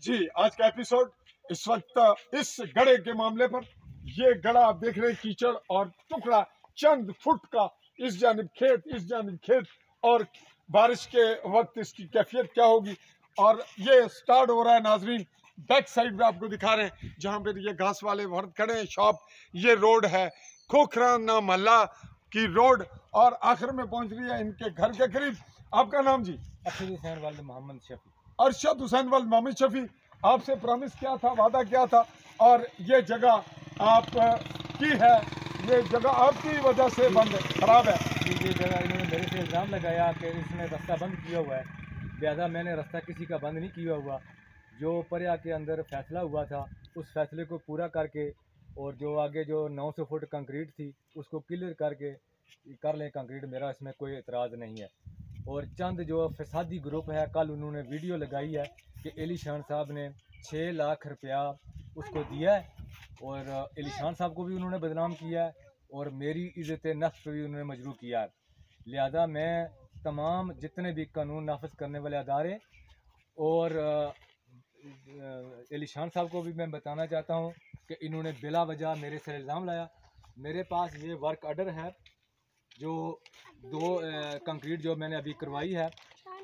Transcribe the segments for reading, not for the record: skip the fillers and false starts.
जी, आज का एपिसोड इस वक्त इस गड़े के मामले पर। ये गड़ा आप देख रहे हैं, कीचड़ और टुकड़ा चंद फुट का, इस जानिब खेत इस जानिब खेत, और बारिश के वक्त इसकी कैफियत क्या होगी। और ये स्टार्ट हो रहा है नाजरीन, बैक साइड में आपको दिखा रहे हैं जहाँ पर ये घास वाले वर्द खड़े हैं शॉप। ये रोड है खोखराना महल्ला की रोड, और आखिर में पहुंच रही है इनके घर के करीब। आपका नाम जी? अरशद हुसैन वालिद मोहम्मद शफी। अरशद हुसैन वालिद मोहम्मद शफी, आपसे प्रॉमिस क्या था, वादा क्या था, और ये जगह आप की है, ये जगह आपकी वजह से बंद खराब है। ये जगह इन्होंने मेरे से इल्ज़ाम लगाया कि इसने रास्ता बंद किया हुआ है, लिहाजा मैंने रास्ता किसी का बंद नहीं किया हुआ। जो पर्या के अंदर फैसला हुआ था उस फैसले को पूरा करके, और जो आगे जो 900 फुट कंक्रीट थी उसको क्लियर करके कर लें कंक्रीट, मेरा इसमें कोई एतराज़ नहीं है। और चंद जो फसादी ग्रुप है, कल उन्होंने वीडियो लगाई है कि एलिशान साहब ने 6 लाख रुपया उसको दिया है, और एलिशान साहब को भी उन्होंने बदनाम किया है, और मेरी इज़्ज़त नफ्स पे भी उन्होंने मजरूह किया है। लिहाजा मैं तमाम जितने भी कानून नाफिज करने वाले अदारे और एलिशान साहब को भी मैं बताना चाहता हूँ कि इन्होंने बिला वजह मेरे से इल्ज़ाम लाया। मेरे पास ये वर्क ऑर्डर है, जो 2 कंक्रीट जो मैंने अभी करवाई है,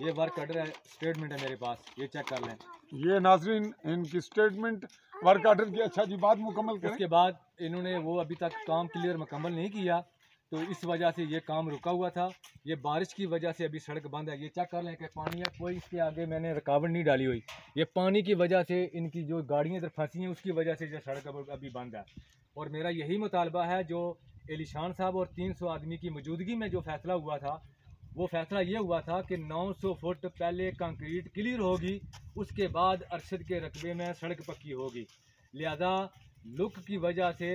ये वर्क ऑर्डर है, स्टेटमेंट है मेरे पास, ये चेक कर लें। ये नाजरीन इनकी स्टेटमेंट वर्क ऑर्डर की। अच्छा जी, बात मुकम्मल करें। उसके बाद इन्होंने वो अभी तक काम क्लियर मुकम्मल नहीं किया, तो इस वजह से ये काम रुका हुआ था। ये बारिश की वजह से अभी सड़क बंद है, ये चेक कर लें कि पानी है, कोई इसके आगे मैंने रुकावट नहीं डाली हुई। ये पानी की वजह से इनकी जो गाड़ियाँ इधर फंसी हैं उसकी वजह से ये सड़क अभी बंद है। और मेरा यही मुतालबा है, जो एलिशान साहब और 300 आदमी की मौजूदगी में जो फैसला हुआ था, वो फैसला ये हुआ था कि 900 फुट पहले कंक्रीट क्लियर होगी, उसके बाद अरशद के रकबे में सड़क पक्की होगी। लिहाजा लुक की वजह से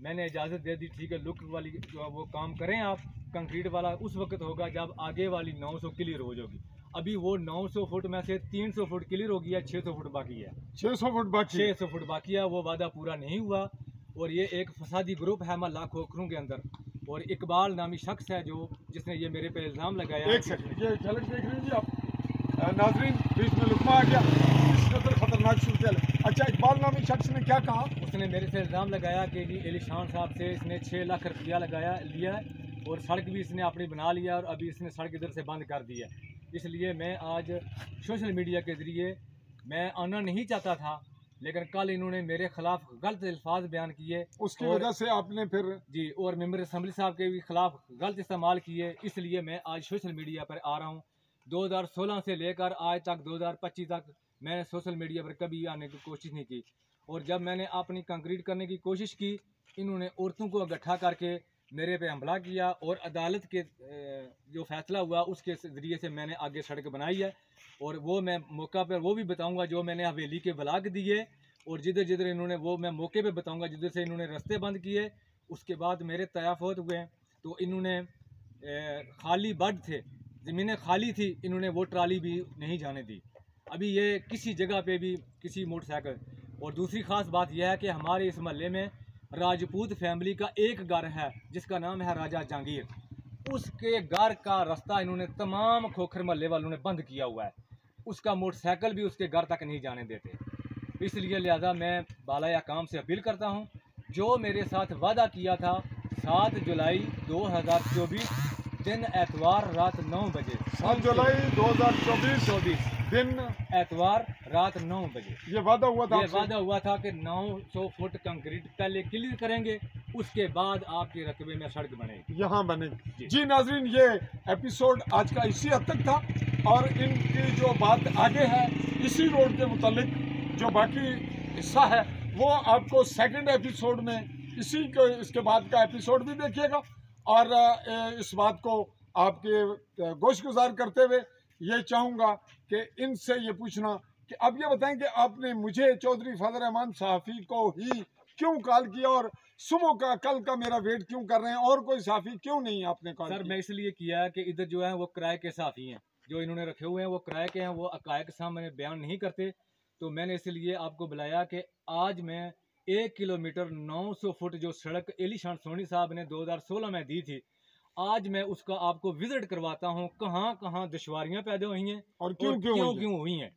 मैंने इजाज़त दे दी, ठीक है, लुक वाली जो वो काम करें आप, कंक्रीट वाला उस वक्त होगा जब आगे वाली 900 क्लियर हो जाएगी। अभी वो 900 फुट में से 300 फुट क्लियर हो गया, 600 फुट बाकी है। 600 फुट बाकी 600 फुट बाकी है, वो वादा पूरा नहीं हुआ। और ये एक फसादी ग्रुप है महल्ला खोखरों के अंदर, और इकबाल नामी शख्स है जो जिसने ये मेरे पे इल्ज़ाम लगाया। एक सेकंड, ये झलक देख रहे हैं जी आप नाजरीन, बीच में लुकमा आ गया, इस कदर खतरनाक सूरत। अच्छा, इकबाल नामी शख्स ने क्या कहा? उसने मेरे से इल्ज़ाम लगाया कि जी एलिशान साहब से इसने 6 लाख रुपया लिया है, और सड़क भी इसने अपनी बना लिया, और अभी इसने सड़क इधर से बंद कर दी है। इसलिए मैं आज सोशल मीडिया के ज़रिए, मैं आना नहीं चाहता था, लेकिन कल इन्होंने मेरे खिलाफ गलत अल्फाज बयान किए, उसकी वजह से आपने फिर जी, और मेंबर असम्बली साहब के भी खिलाफ गलत इस्तेमाल किए। इसलिए मैं आज सोशल मीडिया पर आ रहा हूँ। 2016 से लेकर आज तक 2025 तक मैंने सोशल मीडिया पर कभी आने की कोशिश नहीं की, और जब मैंने अपनी कंक्रीट करने की कोशिश की, इन्होंने औरतों को इकट्ठा करके मेरे पे हमला किया, और अदालत के जो फैसला हुआ उसके ज़रिए से मैंने आगे सड़क बनाई है। और वो मैं मौका पर वो भी बताऊंगा जो मैंने हवेली के ब्लाक दिए, और जिधर जिधर इन्होंने, वो मैं मौके पे बताऊंगा जिधर से इन्होंने रास्ते बंद किए। उसके बाद मेरे तयाफत हुए, तो इन्होंने खाली बड थे, ज़मीनें खाली थी, इन्होंने वो ट्राली भी नहीं जाने दी। अभी ये किसी जगह पे भी किसी मोटरसाइकिल। और दूसरी ख़ास बात यह है कि हमारे इस महल्ले में राजपूत फैमिली का एक घर है जिसका नाम है राजा जहांगीर, उसके घर का रास्ता इन्होंने तमाम खोखर महल्ले वालों ने बंद किया हुआ है, उसका मोटरसाइकिल भी उसके घर तक नहीं जाने देते। इसलिए लिहाजा मैं बाला काम से अपील करता हूँ, जो मेरे साथ वादा किया था 7 जुलाई 2024 दिन एतवार रात 9 बजे, 7 जुलाई 2024 दिन एतवार रात 9 बजे ये वादा हुआ था। ये वादा हुआ था कि 900 फुट कंक्रीट पहले क्लियर करेंगे, उसके बाद आपके रकबे में सड़क बनेगी, यहाँ बनेगी। जी नाजरीन, ये एपिसोड आज का इसी हद तक था, और इनकी जो बात आगे है इसी रोड के मुतालिक जो बाकी हिस्सा है वो आपको सेकंड एपिसोड में, इसी को इसके बाद का एपिसोड भी देखिएगा। और इस बात को आपके गोशगुजार करते हुए ये चाहूँगा कि इनसे ये पूछना कि अब ये बताएं कि आपने मुझे चौधरी फजल रहमान सहाफ़ी को ही क्यों कॉल किया, और सुबह का कल का मेरा वेट क्यों कर रहे हैं, और कोई सहाफ़ी क्यों नहीं आपने कॉल सर? किया? मैं इसलिए किया कि इधर जो है वो किराए के सहाफ़ी हैं, जो इन्होंने रखे हुए हैं वो किराए के हैं, वो अकाए के सामने बयान नहीं करते। तो मैंने इसलिए आपको बुलाया कि आज मैं 1 किलोमीटर 900 फुट जो सड़क एलिशान सोनी साहब ने 2016 में दी थी, आज मैं उसका आपको विजिट करवाता हूँ, कहाँ कहाँ दुश्वारियाँ पैदा हुई हैं और क्यों हुई हैं।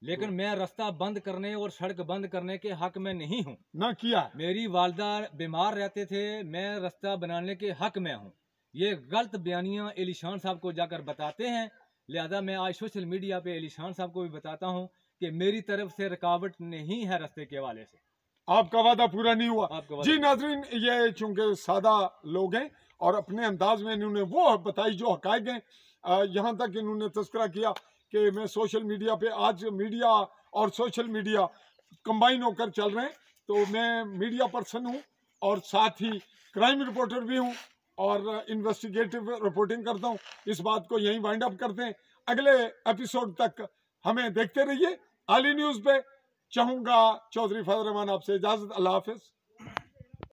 लेकिन मैं रास्ता बंद करने और सड़क बंद करने के हक में नहीं हूँ। ना किया। मेरी वालदा बीमार रहते थे, मैं रास्ता बनाने के हक में हूँ। ये गलत बयानियाँ एलिशान साहब को जाकर बताते हैं, लिहाजा मैं आज सोशल मीडिया पे एलिशान साहब को भी बताता हूँ कि मेरी तरफ से रुकावट नहीं है रास्ते के हवाले से। आपका वादा पूरा नहीं हुआ। जी नाजरीन, ये चूंकि सादा लोग हैं और अपने अंदाज में इन्होंने वो बताई जो हकायक हैं। यहाँ तक इन्होंने तस्करा किया कि मैं सोशल मीडिया पे, आज मीडिया और सोशल मीडिया कंबाइन होकर चल रहे हैं, तो मैं मीडिया पर्सन हूँ और साथ ही क्राइम रिपोर्टर भी हूँ और इन्वेस्टिगेटिव रिपोर्टिंग करता हूँ। इस बात को यहीं वाइंड अप करते हैं। अगले एपिसोड तक हमें देखते रहिए आली न्यूज़ पे। चाहूँगा चौधरी फजल रहमान आपसे इजाज़त। अल्लाह हाफिज़।